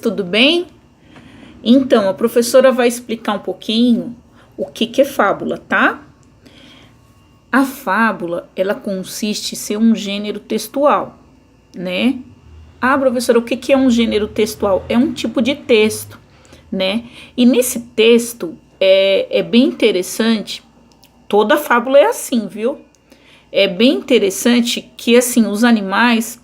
Tudo bem? Então, a professora vai explicar um pouquinho o que é fábula, tá? A fábula, ela consiste em ser um gênero textual, né? Ah, professora, o que é um gênero textual? É um tipo de texto, né? E nesse texto é bem interessante, toda fábula é assim, viu? É bem interessante que, assim, os animais,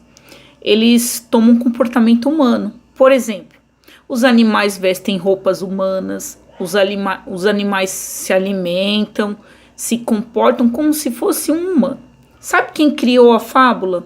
eles tomam um comportamento humano. Por exemplo, os animais vestem roupas humanas, os animais se alimentam, se comportam como se fosse um humano. Sabe quem criou a fábula?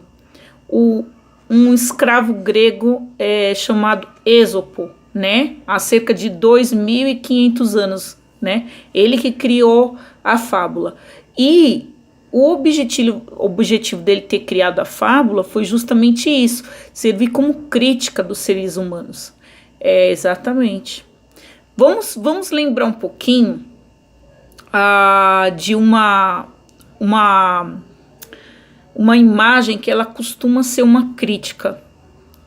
Um escravo grego chamado Êxopo, né? Há cerca de 2.500 anos, né? Ele que criou a fábula. E o objetivo dele ter criado a fábula foi justamente isso, servir como crítica dos seres humanos. Exatamente. Vamos lembrar um pouquinho de uma imagem que ela costuma ser uma crítica,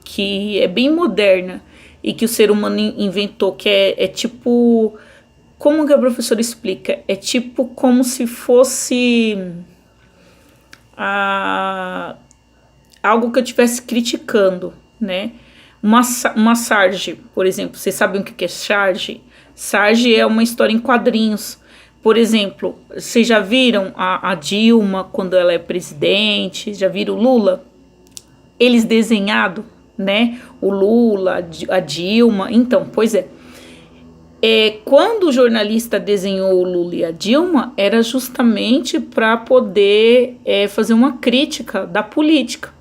que é bem moderna e que o ser humano inventou, que é tipo... Como que a professora explica? É tipo como se fosse algo que eu estivesse criticando, né? Uma sarge, por exemplo. Vocês sabem o que é sarge? Sarge é uma história em quadrinhos. Por exemplo, vocês já viram a Dilma quando ela é presidente? Já viram o Lula? Eles desenhado, né? O Lula, a Dilma. Então, pois é. Quando o jornalista desenhou o Lula e a Dilma, era justamente para poder fazer uma crítica da política,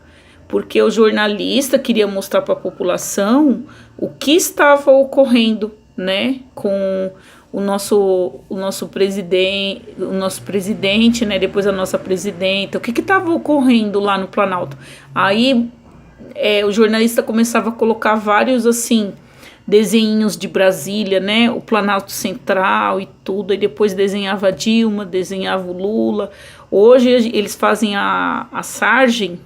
porque o jornalista queria mostrar para a população o que estava ocorrendo, né, com o nosso presidente, né, depois a nossa presidenta, o que estava ocorrendo lá no Planalto. Aí o jornalista começava a colocar vários assim desenhinhos de Brasília, né? O Planalto Central e tudo, e depois desenhava a Dilma, desenhava o Lula. Hoje eles fazem a sargem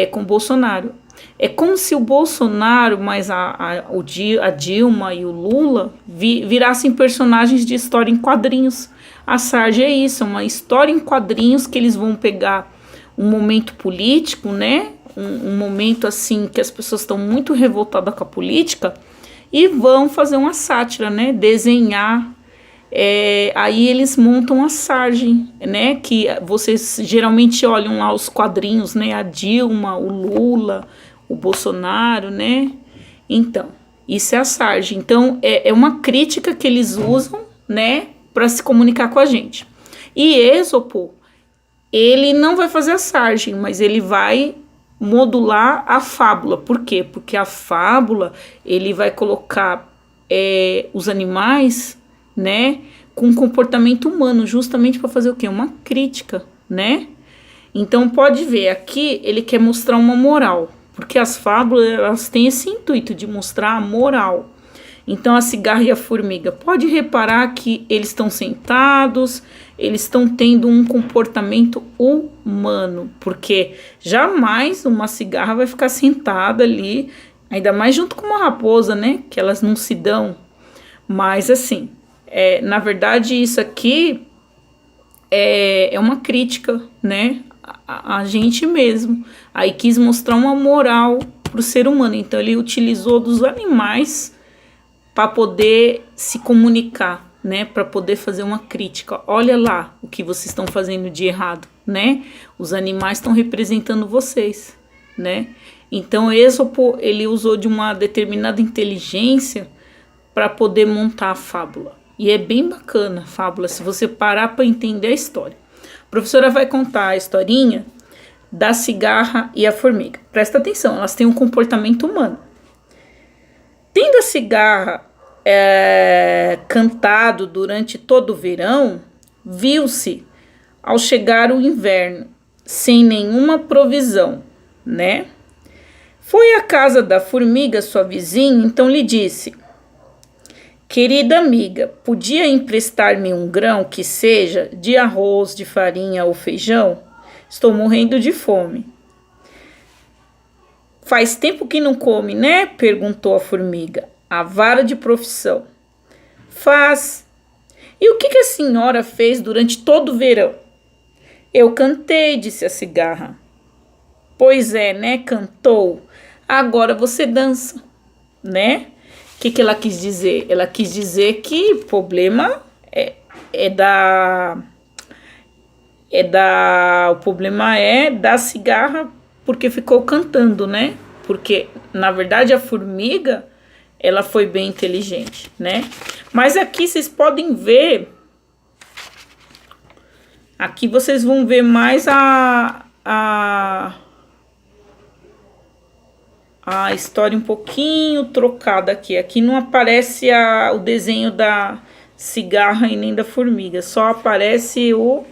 com o Bolsonaro. É como se o Bolsonaro, mais a Dilma e o Lula virassem personagens de história em quadrinhos. A sargem é isso, é uma história em quadrinhos que eles vão pegar um momento político, né? Um momento assim que as pessoas estão muito revoltadas com a política e vão fazer uma sátira, né? Desenhar. Aí eles montam a sargem, né? Que vocês geralmente olham lá os quadrinhos, né? A Dilma, o Lula, o Bolsonaro, né? Então, isso é a sargem. Então, é uma crítica que eles usam, né? Para se comunicar com a gente. E Êxopo, ele não vai fazer a sargem, mas ele vai modular a fábula. Por quê? Porque a fábula, ele vai colocar os animais, né, com comportamento humano, justamente para fazer o quê? Uma crítica, né? Então pode ver, aqui ele quer mostrar uma moral, porque as fábulas, elas têm esse intuito de mostrar a moral. Então a cigarra e a formiga, pode reparar que eles estão sentados, eles estão tendo um comportamento humano, porque jamais uma cigarra vai ficar sentada ali, ainda mais junto com uma raposa, né? Que elas não se dão. Mas assim, na verdade isso aqui é uma crítica, né? A gente mesmo. Aí quis mostrar uma moral para o ser humano, então ele utilizou dos animais para poder se comunicar, né? Para poder fazer uma crítica. Olha lá o que vocês estão fazendo de errado, né? Os animais estão representando vocês, né? Então Êxopo, ele usou de uma determinada inteligência para poder montar a fábula. E é bem bacana a fábula, se você parar para entender a história. A professora vai contar a historinha da cigarra e a formiga. Presta atenção, elas têm um comportamento humano. Tendo a cigarra cantado durante todo o verão, viu-se ao chegar o inverno, sem nenhuma provisão, né? Foi à casa da formiga, sua vizinha, então lhe disse: querida amiga, podia emprestar-me um grão que seja de arroz, de farinha ou feijão? Estou morrendo de fome. Faz tempo que não come, né? Perguntou a formiga. A vara de profissão. Faz. E o que a senhora fez durante todo o verão? Eu cantei, disse a cigarra. Pois é, né? Cantou. Agora você dança, né? O que ela quis dizer? Ela quis dizer que o problema o problema é da cigarra porque ficou cantando, né? Porque, na verdade, a formiga, ela foi bem inteligente, né? Mas aqui vocês podem ver, aqui vocês vão ver mais a história um pouquinho trocada aqui. Aqui não aparece o desenho da cigarra e nem da formiga, só aparece o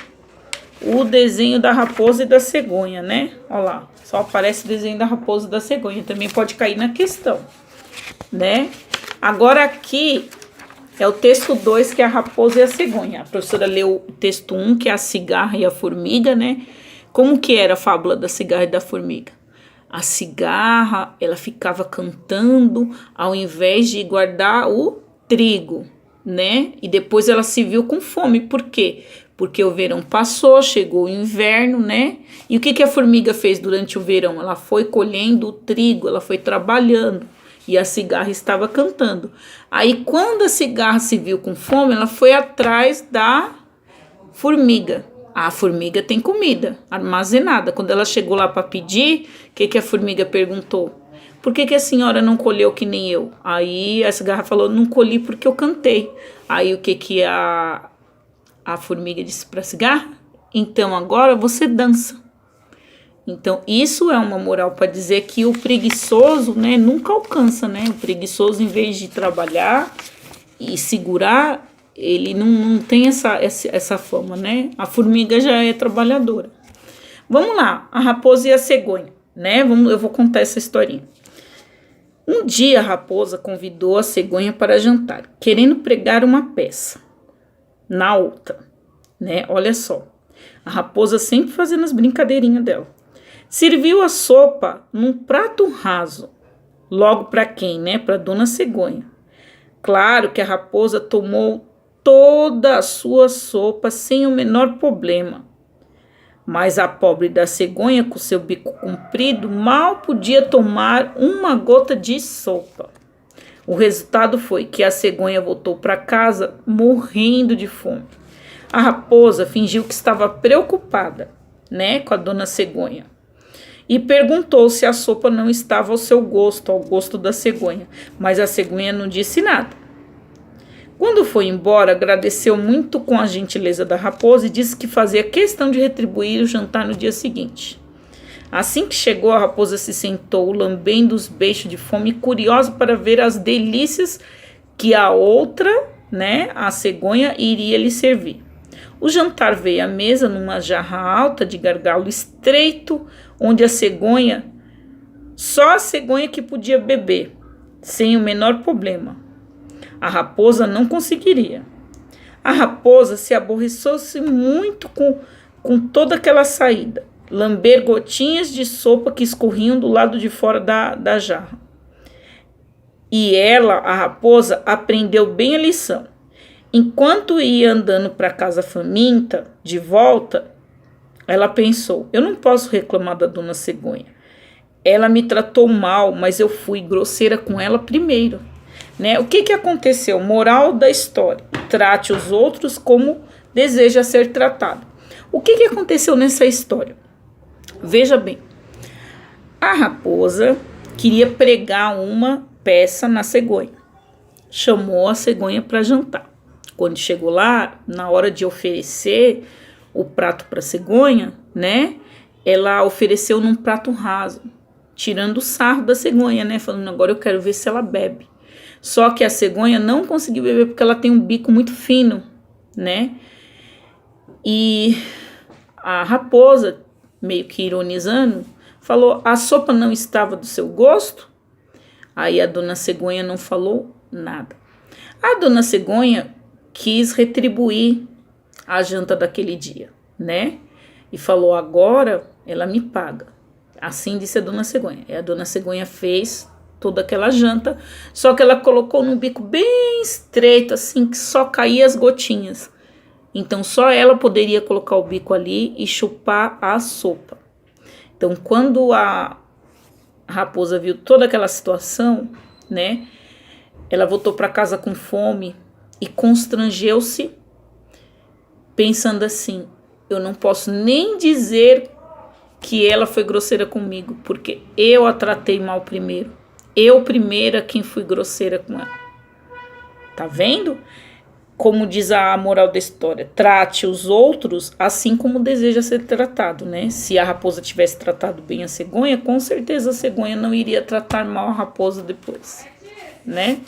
desenho da raposa e da cegonha, né? Olha lá, só aparece o desenho da raposa e da cegonha. Também pode cair na questão, né? Agora aqui é o texto 2, que é a raposa e a cegonha. A professora leu o texto 1, que é a cigarra e a formiga, né? Como que era a fábula da cigarra e da formiga? A cigarra, ela ficava cantando ao invés de guardar o trigo, né? E depois ela se viu com fome. Por quê? Porque o verão passou, chegou o inverno, né? E o que a formiga fez durante o verão? Ela foi colhendo o trigo, ela foi trabalhando. E a cigarra estava cantando. Aí, quando a cigarra se viu com fome, ela foi atrás da formiga. A formiga tem comida armazenada. Quando ela chegou lá para pedir, o que a formiga perguntou? Por que a senhora não colheu que nem eu? Aí a cigarra falou, não colhi porque eu cantei. Aí o que a formiga disse para a cigarra? Então agora você dança. Então isso é uma moral para dizer que o preguiçoso, né, nunca alcança, né? O preguiçoso, em vez de trabalhar e segurar, ele não tem essa fama, né? A formiga já é trabalhadora. Vamos lá, a raposa e a cegonha, né? Eu vou contar essa historinha. Um dia a raposa convidou a cegonha para jantar, querendo pregar uma peça na outra, né? Olha só, a raposa sempre fazendo as brincadeirinhas dela. Serviu a sopa num prato raso, logo para quem, né? Para dona cegonha. Claro que a raposa tomou toda a sua sopa sem o menor problema. Mas a pobre da cegonha, com seu bico comprido, mal podia tomar uma gota de sopa. O resultado foi que a cegonha voltou para casa morrendo de fome. A raposa fingiu que estava preocupada, né, com a dona cegonha. E perguntou se a sopa não estava ao seu gosto, ao gosto da cegonha. Mas a cegonha não disse nada. Quando foi embora, agradeceu muito com a gentileza da raposa e disse que fazia questão de retribuir o jantar no dia seguinte. Assim que chegou, a raposa se sentou, lambendo os beixos de fome, curiosa para ver as delícias que a outra, né, a cegonha, iria lhe servir. O jantar veio à mesa numa jarra alta de gargalo estreito, onde só a cegonha que podia beber, sem o menor problema. A raposa não conseguiria. A raposa se aborreceu-se muito com toda aquela saída, lamber gotinhas de sopa que escorriam do lado de fora da jarra. E ela, a raposa, aprendeu bem a lição. Enquanto ia andando para casa faminta, de volta, ela pensou, eu não posso reclamar da dona cegonha. Ela me tratou mal, mas eu fui grosseira com ela primeiro. Né? O que aconteceu? Moral da história. Trate os outros como deseja ser tratado. O que aconteceu nessa história? Veja bem. A raposa queria pregar uma peça na cegonha. Chamou a cegonha para jantar. Quando chegou lá, na hora de oferecer o prato para a cegonha, né? Ela ofereceu num prato raso, tirando o sarro da cegonha, né? Falando, agora eu quero ver se ela bebe. Só que a cegonha não conseguiu beber porque ela tem um bico muito fino, né? E a raposa, meio que ironizando, falou, a sopa não estava do seu gosto? Aí a dona cegonha não falou nada. A dona cegonha quis retribuir a janta daquele dia, né? E falou, agora ela me paga. Assim disse a dona Cegonha. E a dona Cegonha fez toda aquela janta, só que ela colocou num bico bem estreito, assim, que só caía as gotinhas. Então só ela poderia colocar o bico ali e chupar a sopa. Então quando a raposa viu toda aquela situação, né, ela voltou para casa com fome e constrangeu-se, pensando assim: eu não posso nem dizer que ela foi grosseira comigo, porque eu a tratei mal primeiro. Eu primeira quem fui grosseira com ela. Tá vendo? Como diz a moral da história, trate os outros assim como deseja ser tratado, né? Se a raposa tivesse tratado bem a cegonha, com certeza a cegonha não iria tratar mal a raposa depois, né?